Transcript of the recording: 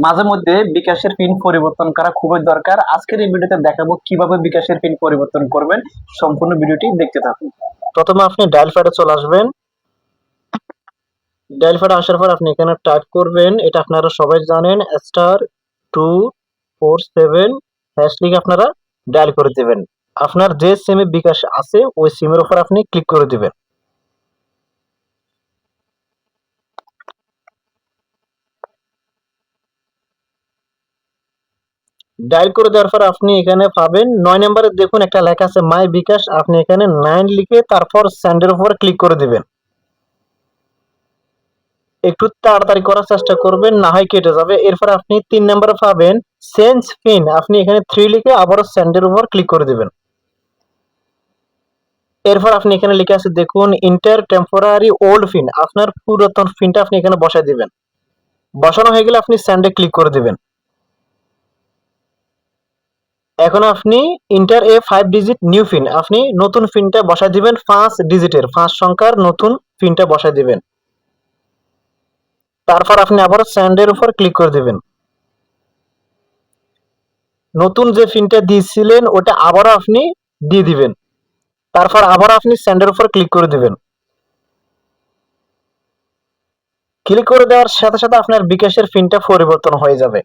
মাঝে মধ্যে বিকাশের পিন পরিবর্তন করা খুবই দরকার। আজকের এই ভিডিওতে দেখাবো কিভাবে বিকাশের পিন পরিবর্তন করবেন। সম্পূর্ণ ভিডিওটি দেখতে থাকুন। প্রথমে আপনি ডায়াল প্যাডে চলে আসবেন। ডায়াল প্যাডে আসার পর আপনি এখানে টাইপ করবেন, এটা আপনারা সবাই জানেন, *247# লিখে আপনারা ডায়াল করে দিবেন। আপনার যে সিমে বিকাশ আছে ওই সিমের উপর আপনি ক্লিক করে দিবেন। ডায়াল করে দেওয়ার পর আপনি এখানে পাবেন ৯ নম্বরে দেখুন একটা লেখা আছে মাই বিকাশ, আপনি এখানে 9 লিখে তারপর সেন্ডের উপর ক্লিক করে দিবেন। একটু তাড়াতাড়ি করার চেষ্টা করবেন, না হয় কেটে যাবে। এরপর আপনি ৩ নম্বরে পাবেন চেঞ্জ পিন, আপনি এখানে 3 লিখে আবারও সেন্ডের উপর ক্লিক করে দিবেন। এরপর আপনি এখানে লিখে আছে দেখুন ইন্টার টেম্পোরারি ওল্ড পিন, আপনার পুরাতন পিনটা আপনি এখানে বসায় দিবেন। বসানো হয়ে গেলে আপনি সেন্ডে ক্লিক করে দিবেন। এখন আপনি ইন্টার এ 5 ডিজিট নিউ পিন, আপনি নতুন পিনটা বসায় দিবেন, 5 ডিজিটের 5 সংখ্যার নতুন পিনটা বসায় দিবেন। তারপর আপনি আবার সেন্ডের উপর ক্লিক করে দিবেন। নতুন যে পিনটা দিয়েছিলেন ওটা আবারও আপনি দিয়ে দিবেন। তারপর আবার আপনি সেন্ডের উপর ক্লিক করে দিবেন। ক্লিক করে দেওয়ার সাথে সাথে আপনার বিকাশের পিনটা পরিবর্তন হয়ে যাবে।